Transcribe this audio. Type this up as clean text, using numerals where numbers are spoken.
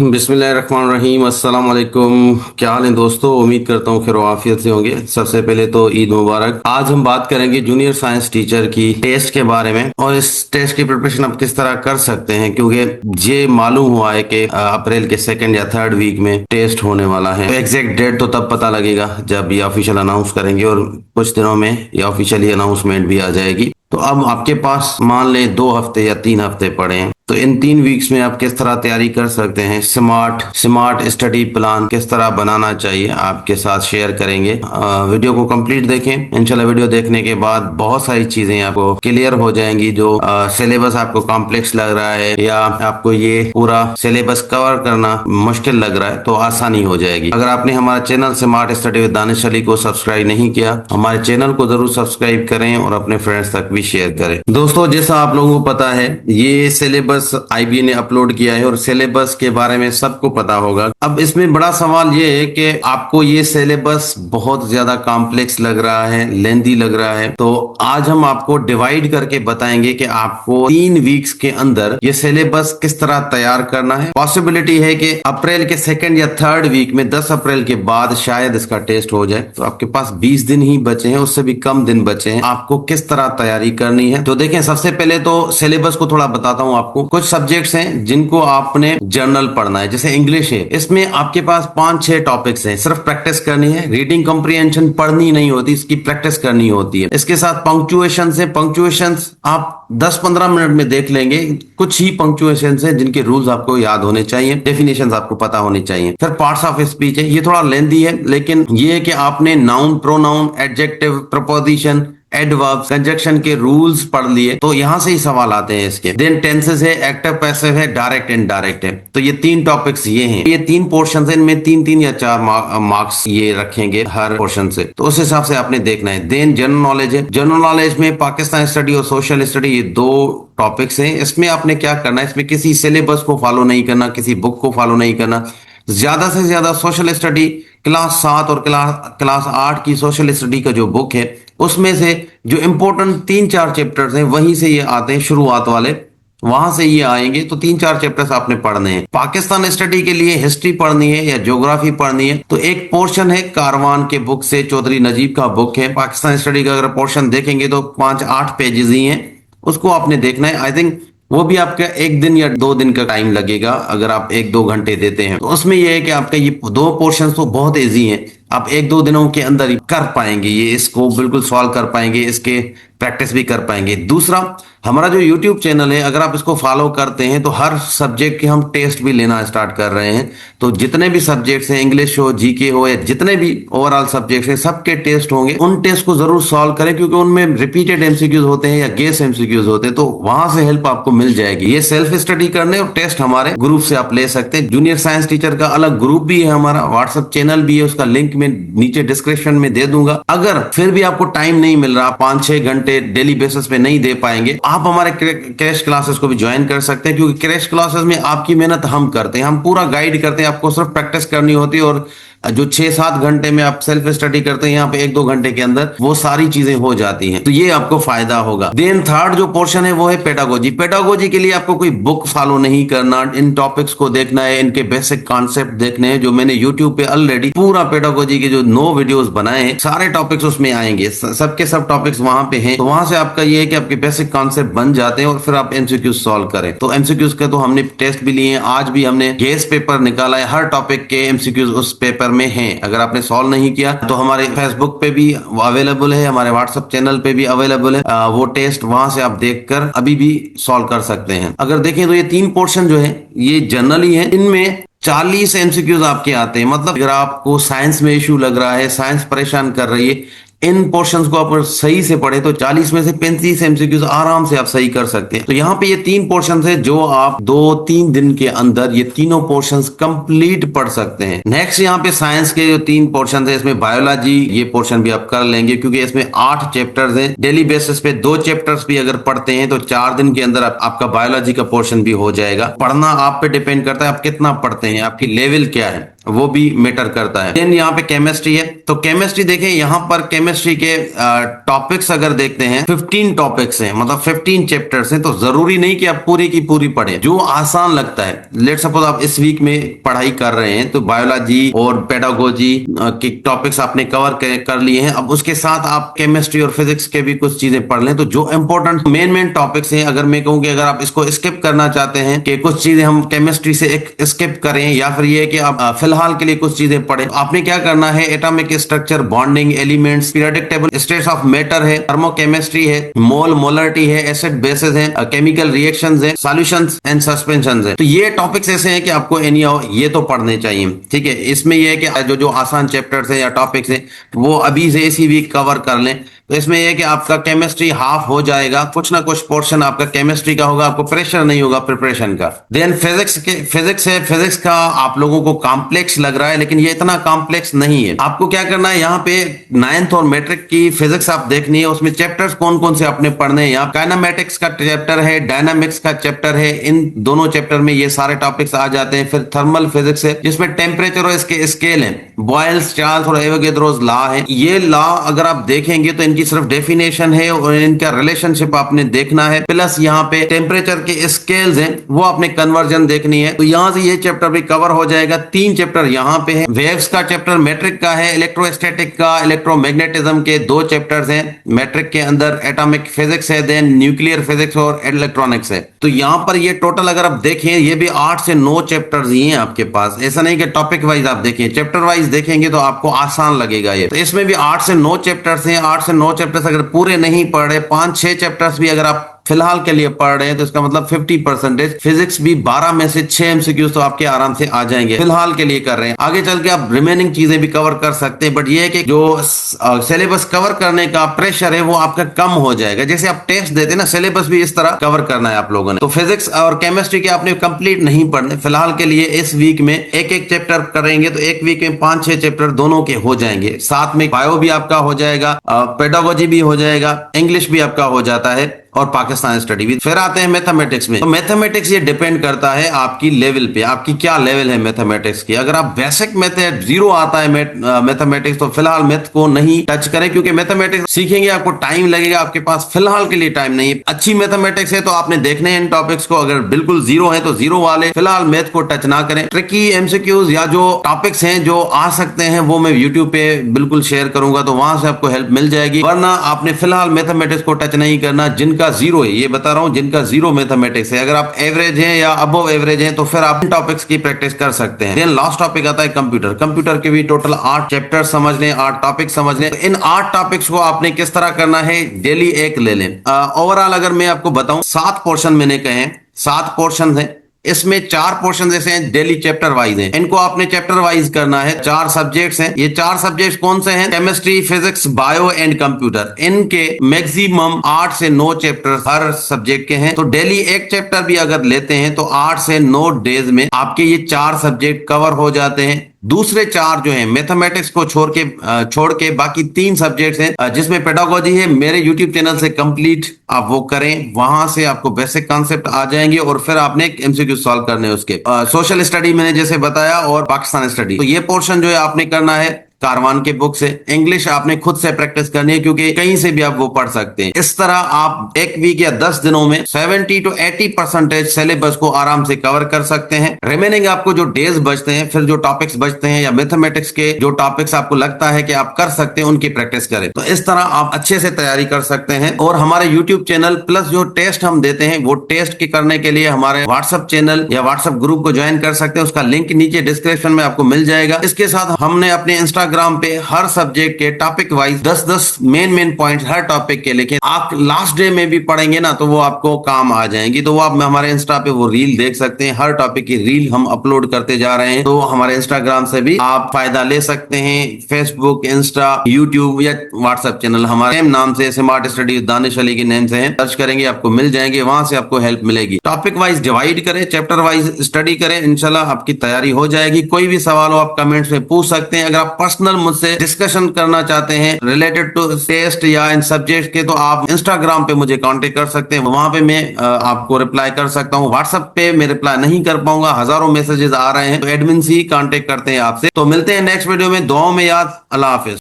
बिस्मिल्लाहिर्रहमानिर्रहीम। अस्सलाम वालेकुम। क्या हाल है दोस्तों? उम्मीद करता हूँ खैर आफियत से होंगे। सबसे पहले तो ईद मुबारक। आज हम बात करेंगे जूनियर साइंस टीचर की टेस्ट के बारे में और इस टेस्ट की प्रिपरेशन आप किस तरह कर सकते हैं, क्योंकि ये मालूम हुआ है कि अप्रैल के सेकंड या थर्ड वीक में टेस्ट होने वाला है। तो एग्जैक्ट डेट तो तब पता लगेगा जब ये ऑफिशियल अनाउंस करेंगे और कुछ दिनों में ये ऑफिशियली अनाउंसमेंट भी आ जाएगी। तो अब आपके पास मान लें 2 हफ्ते या 3 हफ्ते पड़े हैं, तो इन 3 वीक्स में आप किस तरह तैयारी कर सकते हैं। स्मार्ट स्टडी प्लान किस तरह बनाना चाहिए आपके साथ शेयर करेंगे। वीडियो को कंप्लीट देखें। इंशाल्लाह वीडियो देखने के बाद बहुत सारी चीजें आपको क्लियर हो जाएंगी। जो सिलेबस आपको कॉम्प्लेक्स लग रहा है या आपको ये पूरा सिलेबस कवर करना मुश्किल लग रहा है तो आसानी हो जाएगी। अगर आपने हमारा channel smart study with Danish Ali को सब्सक्राइब नहीं किया, हमारे चैनल को जरूर सब्सक्राइब करें और अपने फ्रेंड्स तक भी शेयर करें। दोस्तों, जैसा आप लोगों को पता है, ये सिलेबस आईबी ने अपलोड किया है और सिलेबस के बारे में सबको पता होगा। अब इसमें बड़ा सवाल ये है कि आपको ये सिलेबस बहुत ज्यादा कॉम्प्लेक्स लग रहा है, लेंदी लग रहा है, तो आज हम आपको डिवाइड करके बताएंगे कि आपको 3 वीक्स के अंदर ये सिलेबस किस तरह तैयार करना है। पॉसिबिलिटी है कि अप्रैल के सेकंड या थर्ड वीक में 10 अप्रैल के बाद शायद इसका टेस्ट हो जाए, तो आपके पास 20 दिन ही बचे हैं, उससे भी कम दिन बचे हैं। आपको किस तरह तैयारी करनी है, तो देखें, सबसे पहले तो सिलेबस को थोड़ा बताता हूं आपको। कुछ सब्जेक्ट्स हैं जिनको आपने जर्नल पढ़ना है, जैसे इंग्लिश है, इसमें आपके पास 5-6 टॉपिक्स हैं, सिर्फ प्रैक्टिस करनी है। रीडिंग कॉम्प्रिहेंशन पढ़नी नहीं होती, इसकी प्रैक्टिस करनी होती है। इसके साथ पंक्चुएशन है, पंक्चुएशन आप 10-15 मिनट में देख लेंगे। कुछ ही पंक्चुएशन है जिनके रूल्स आपको याद होने चाहिए, डेफिनेशंस आपको पता होनी चाहिए। फिर पार्ट्स ऑफ स्पीच है, ये थोड़ा लेंदी है, लेकिन ये है कि आपने noun, pronoun, adjective, preposition, adverb, conjunction के रूल्स पढ़ लिए, तो यहां से ही सवाल आते हैं इसके। देन टेंसेस है, एक्टिव पैसिव है, डायरेक्ट इनडायरेक्ट है। तो ये 3 टॉपिक्स ये हैं। ये 3 पोर्शन है, इनमें 3-3 या 4 मार्क्स ये रखेंगे हर पोर्शन से, तो उस हिसाब से आपने देखना है। देन जनरल नॉलेज है। जनरल नॉलेज में पाकिस्तान स्टडी और सोशल स्टडी, ये 2 टॉपिक्स हैं। इसमें आपने क्या करना है, इसमें किसी सिलेबस को फॉलो नहीं करना, किसी बुक को फॉलो नहीं करना। ज्यादा से ज्यादा सोशल स्टडी क्लास 7 और क्लास 8 की सोशल स्टडी का जो बुक है, उसमें से जो इंपॉर्टेंट 3-4 चैप्टर्स हैं वहीं से ये आते हैं, शुरुआत वाले वहां से ये आएंगे। तो 3-4 चैप्टर्स आपने पढ़ने हैं। पाकिस्तान स्टडी के लिए हिस्ट्री पढ़नी है या ज्योग्राफी पढ़नी है, तो एक पोर्शन है कारवान के बुक से, चौधरी नजीब का बुक है। पाकिस्तान स्टडी का अगर पोर्शन देखेंगे तो 5-8 पेजेस ही हैं, उसको आपने देखना है। आई थिंक वो भी आपका 1 दिन या 2 दिन का टाइम लगेगा अगर आप 1-2 घंटे देते हैं। तो उसमें यह है कि आपका ये 2 पोर्शन तो बहुत इजी हैं, आप 1-2 दिनों के अंदर ही कर पाएंगे, ये इसको बिल्कुल सॉल्व कर पाएंगे, इसके प्रैक्टिस भी कर पाएंगे। दूसरा, हमारा जो YouTube चैनल है, अगर आप इसको फॉलो करते हैं तो हर सब्जेक्ट के हम टेस्ट भी लेना स्टार्ट कर रहे हैं। तो जितने भी सब्जेक्ट्स हैं, इंग्लिश हो, जीके हो, या जितने भी ओवरऑल सब्जेक्ट्स हैं, सबके टेस्ट होंगे। उन टेस्ट को जरूर सॉल्व करें, क्योंकि उनमें रिपीटेड एमसीक्यूज होते हैं या गेस एमसीक्यूज होते हैं, तो वहां से हेल्प आपको मिल जाएगी। ये सेल्फ स्टडी करने और टेस्ट हमारे ग्रुप से आप ले सकते हैं। जूनियर साइंस टीचर का अलग ग्रुप भी है, हमारा व्हाट्सएप चैनल भी है, उसका लिंक में नीचे डिस्क्रिप्शन में दे दूंगा। अगर फिर भी आपको टाइम नहीं मिल रहा, 5-6 घंटे डेली बेसिस पे नहीं दे पाएंगे, आप हमारे क्रैश क्लासेस को भी ज्वाइन कर सकते हैं, क्योंकि क्रैश क्लासेस में आपकी मेहनत हम करते हैं, हम पूरा गाइड करते हैं। आपको सिर्फ प्रैक्टिस करनी होती है, और जो 6-7 घंटे में आप सेल्फ स्टडी करते हैं, यहाँ पे 1-2 घंटे के अंदर वो सारी चीजें हो जाती हैं, तो ये आपको फायदा होगा। देन थर्ड जो पोर्शन है वो है पेडागोजी। पेडागोजी के लिए आपको कोई बुक फॉलो नहीं करना, इन टॉपिक्स को देखना है, इनके बेसिक कॉन्सेप्ट देखने हैं, जो मैंने यूट्यूब पे ऑलरेडी पूरा पेडागोजी के जो 9 वीडियोस बनाए हैं, सारे टॉपिक्स उसमें आएंगे, सबके सब टॉपिक्स वहां पे हैं। तो वहां से आपका ये है कि आपके बेसिक कॉन्सेप्ट बन जाते हैं और फिर आप एमसीक्यूज सॉल्व करें। तो एमसीक्यूज के तो हमने टेस्ट भी लिए हैं, आज भी हमने गेस पेपर निकाला है, हर टॉपिक के एमसीक्यूज उस पेपर में हैं। अगर आपने सॉल्व नहीं किया तो हमारे फेसबुक पे भी अवेलेबल है, हमारे व्हाट्सएप चैनल पे भी अवेलेबल है, वो टेस्ट वहां से आप देखकर अभी भी सॉल्व कर सकते हैं। अगर देखें तो ये 3 पोर्शन जो है ये जनरली है, इनमें 40 एमसीक्यूज आपके आते हैं। मतलब अगर आपको साइंस में इश्यू लग रहा है, साइंस परेशान कर रही है, इन पोर्शंस को आप सही से पढ़े तो 40 में से 35 एमसीक्यूज आराम से आप सही कर सकते हैं। तो यहाँ पे ये 3 पोर्शंस है जो आप 2-3 दिन के अंदर ये तीनों पोर्शंस कंप्लीट पढ़ सकते हैं। नेक्स्ट यहाँ पे साइंस के जो 3 पोर्शंस है, इसमें बायोलॉजी, ये पोर्शन भी आप कर लेंगे, क्योंकि इसमें 8 चैप्टर्स हैं। डेली बेसिस पे 2 चैप्टर्स भी अगर पढ़ते हैं तो 4 दिन के अंदर आपका बायोलॉजी का पोर्शन भी हो जाएगा। पढ़ना आप पे डिपेंड करता है, आप कितना पढ़ते हैं, आपकी लेवल क्या है। वो भी मैटर करता है। देन यहाँ पे केमिस्ट्री है, तो केमिस्ट्री देखें, यहाँ पर केमिस्ट्री के टॉपिक्स अगर देखते हैं 15 टॉपिक्स हैं, मतलब 15 चैप्टर्स हैं। तो जरूरी नहीं कि आप पूरी की पूरी पढ़े, जो आसान लगता है। लेट सपोज आप इस वीक में पढ़ाई कर रहे हैं तो बायोलॉजी और पेडागोजी के टॉपिक्स आपने कवर कर लिए हैं। अब उसके साथ आप केमिस्ट्री और फिजिक्स के भी कुछ चीजें पढ़ लें। तो जो इंपॉर्टेंट मेन टॉपिक्स हैं, अगर मैं कहूँ कि अगर आप इसको स्किप करना चाहते हैं कि कुछ चीजें हम केमिस्ट्री से स्किप करें, या फिर ये कि आप फिलहाल के लिए कुछ चीजें पढ़ें, आपने क्या करना है, atomic structure, bonding, elements, periodic table, states of matter है, थर्मोकेमिस्ट्री है, मोल मोलरिटी है, एसिड बेसिस है, केमिकल रिएक्शंस है, सॉल्यूशंस एंड सस्पेंशंस है। तो ये टॉपिक्स ऐसे हैं कि आपको एनीहाउ ये तो पढ़ने चाहिए, ठीक है। इसमें ये है कि जो जो आसान चैप्टर्स है या टॉपिक्स है वो अभी से इसी वीक कवर कर लें। तो इसमें यह कि आपका केमिस्ट्री हाफ हो जाएगा, कुछ ना कुछ पोर्शन आपका केमिस्ट्री का होगा, आपको प्रेशर नहीं होगा प्रिपरेशन का। देन फिजिक्स है, फिजिक्स का आप लोगों को कॉम्प्लेक्स लग रहा है, लेकिन ये इतना कॉम्प्लेक्स नहीं है। आपको क्या करना है, यहाँ पे 9th और मैट्रिक की फिजिक्स आप देखनी है। उसमें चैप्टर्स कौन कौन से आपने पढ़ने हैं, यहाँ काइनेमेटिक्स का चैप्टर है, डायनामिक्स का चैप्टर है, इन दोनों चैप्टर में ये सारे टॉपिक्स आ जाते हैं। फिर थर्मल फिजिक्स है जिसमें टेम्परेचर और इसके स्केल है, बॉयल्स, चार्ल्स और एवोगैड्रोस लॉ है। ये लॉ अगर आप देखेंगे तो इनकी सिर्फ डेफिनेशन है और इनका रिलेशनशिप आपने देखना है, प्लस यहाँ पे टेम्परेचर के स्केल्स हैं वो आपने कन्वर्जन देखनी है। तो यहाँ से ये चैप्टर भी कवर हो जाएगा। 3 चैप्टर यहाँ पे है, वेव्स का चैप्टर मैट्रिक का है, इलेक्ट्रोस्टैटिक का, इलेक्ट्रोमैग्नेटिज्म के 2 चैप्टर्स हैं मैट्रिक के अंदर, एटॉमिक फिजिक्स है, देन न्यूक्लियर फिजिक्स और इलेक्ट्रॉनिक्स है। तो यहाँ पर ये टोटल अगर आप देखें ये भी 8 से 9 चैप्टर्स ही हैं आपके पास। ऐसा नहीं कि टॉपिक वाइज आप देखें, चैप्टर वाइज देखेंगे तो आपको आसान लगेगा ये। तो इसमें भी 8 से 9 चैप्टर्स हैं। 8 से 9 चैप्टर्स अगर पूरे नहीं पढ़ रहे, 5-6 चैप्टर्स भी अगर आप फिलहाल के लिए पढ़ रहे हैं तो इसका मतलब 50%। फिजिक्स भी 12 में से 6 एमसीक्यूज तो आपके आराम से आ जाएंगे, फिलहाल के लिए कर रहे हैं। आगे चल के आप रिमेनिंग चीजें भी कवर कर सकते हैं, बट ये है कि जो सिलेबस कवर करने का प्रेशर है वो आपका कम हो जाएगा। जैसे आप टेस्ट देते हैं ना, सिलेबस भी इस तरह कवर करना है आप लोगों ने। तो फिजिक्स और केमिस्ट्री के आपने कंप्लीट नहीं पढ़ने, फिलहाल के लिए इस वीक में एक चैप्टर करेंगे तो एक वीक में 5-6 चैप्टर दोनों के हो जाएंगे। साथ में बायो भी आपका हो जाएगा, पेडागोजी भी हो जाएगा, इंग्लिश भी आपका हो जाता है और पाकिस्तान स्टडी भी। फिर आते हैं मैथमेटिक्स में। तो मैथमेटिक्स ये डिपेंड करता है आपकी लेवल पे, आपकी क्या लेवल है मैथमेटिक्स की। अगर आप बेसिक मैथ जीरो आता है मैथमेटिक्स तो फिलहाल मैथ को नहीं टच करें, क्योंकि मैथमेटिक्स सीखेंगे आपको टाइम लगेगा, आपके पास फिलहाल के लिए टाइम नहीं है। अच्छी मैथमेटिक्स है तो आपने देखने हैं इन टॉपिक्स को, अगर बिल्कुल जीरो है तो जीरो वाले फिलहाल मैथ को टच ना करें। ट्रिकी एमसीक्यूज या जो टॉपिक्स हैं जो आ सकते हैं वो मैं यूट्यूब पे बिल्कुल शेयर करूंगा, तो वहां से आपको हेल्प मिल जाएगी। वरना आपने फिलहाल मैथमेटिक्स को टच नहीं करना। जिनका जीरो है, ये बता रहा हूं, जिनका जीरो मैथमेटिक्स है, अगर आप एवरेज हैं या अबव एवरेज हैं तो फिर आप टॉपिक्स की प्रैक्टिस कर सकते हैं। देन लास्ट टॉपिक आता है कंप्यूटर। कंप्यूटर के भी टोटल 8 चैप्टर समझ लें, 8 टॉपिक समझ लें। इन 8 टॉपिक्स को आपने किस तरह करना है, डेली एक ले लें। ओवरऑल अगर मैं आपको बताऊं 7 पोर्शन मैंने कहे, 7 पोर्शन है। इसमें 4 पोर्शन जैसे हैं डेली चैप्टर वाइज हैं, इनको आपने चैप्टर वाइज करना है। 4 सब्जेक्ट्स हैं। ये 4 सब्जेक्ट्स कौन से हैं, chemistry, physics, bio and computer. इनके मैक्सिमम 8 से 9 चैप्टर हर सब्जेक्ट के हैं। तो डेली एक चैप्टर भी अगर लेते हैं तो 8 से 9 डेज में आपके ये 4 सब्जेक्ट कवर हो जाते हैं। दूसरे 4 जो है मैथमेटिक्स को छोड़ के बाकी 3 सब्जेक्ट्स हैं, जिसमें पेडागोजी है, मेरे यूट्यूब चैनल से कंप्लीट आप वो करें, वहां से आपको बेसिक कॉन्सेप्ट आ जाएंगे और फिर आपने एमसीक्यू सॉल्व करने हैं उसके। सोशल स्टडी मैंने जैसे बताया और पाकिस्तान स्टडी, तो ये पोर्शन जो है आपने करना है कारवान के बुक से। इंग्लिश आपने खुद से प्रैक्टिस करनी है क्योंकि कहीं से भी आप वो पढ़ सकते हैं। इस तरह आप एक वीक या 10 दिनों में 70 to 80% सिलेबस को आराम से कवर कर सकते हैं। रिमेनिंग आपको जो डेज बचते हैं, फिर जो टॉपिक्स बचते हैं या मैथमेटिक्स के जो टॉपिक्स आपको लगता है कि आप कर सकते हैं उनकी प्रैक्टिस करें। तो इस तरह आप अच्छे से तैयारी कर सकते हैं। और हमारे यूट्यूब चैनल प्लस जो टेस्ट हम देते हैं वो टेस्ट के करने के लिए हमारे व्हाट्सएप चैनल या व्हाट्सएप ग्रुप को ज्वाइन कर सकते हैं। उसका लिंक नीचे डिस्क्रिप्शन में आपको मिल जाएगा। इसके साथ हमने अपने इंस्टाग्राम पे हर सब्जेक्ट के टॉपिक वाइज 10-10 मेन पॉइंट हर टॉपिक के लिखे, आप लास्ट डे में भी पढ़ेंगे ना तो वो आपको काम आ जाएंगी। तो वो आप हमारे इंस्टा पे वो रील देख सकते हैं, हर टॉपिक की रील हम अपलोड करते जा रहे हैं। तो हमारे इंस्टाग्राम से भी आप फायदा ले सकते हैं। फेसबुक, इंस्टा, यूट्यूब या व्हाट्सएप चैनल हमारे सेम नाम से स्मार्ट स्टडी दानिश अली के नेम से है, सर्च करेंगे आपको मिल जाएंगे, वहां से आपको हेल्प मिलेगी। टॉपिक वाइज डिवाइड करें, चैप्टर वाइज स्टडी करें, इंशाल्लाह आपकी तैयारी हो जाएगी। कोई भी सवाल हो आप कमेंट्स में पूछ सकते हैं। अगर आप पर्सनल पर्सनल मुझसे डिस्कशन करना चाहते हैं रिलेटेड टू टेस्ट या इन सब्जेक्ट के, तो आप इंस्टाग्राम पे मुझे कांटेक्ट कर सकते हैं। वहां पे मैं आपको रिप्लाई कर सकता हूँ। व्हाट्सएप पे मैं रिप्लाई नहीं कर पाऊंगा, हजारों मैसेजेस आ रहे हैं, तो एडमिन ही कांटेक्ट करते हैं आपसे। तो मिलते हैं नेक्स्ट वीडियो में। दुआओं में याद। अल्लाह हाफिज।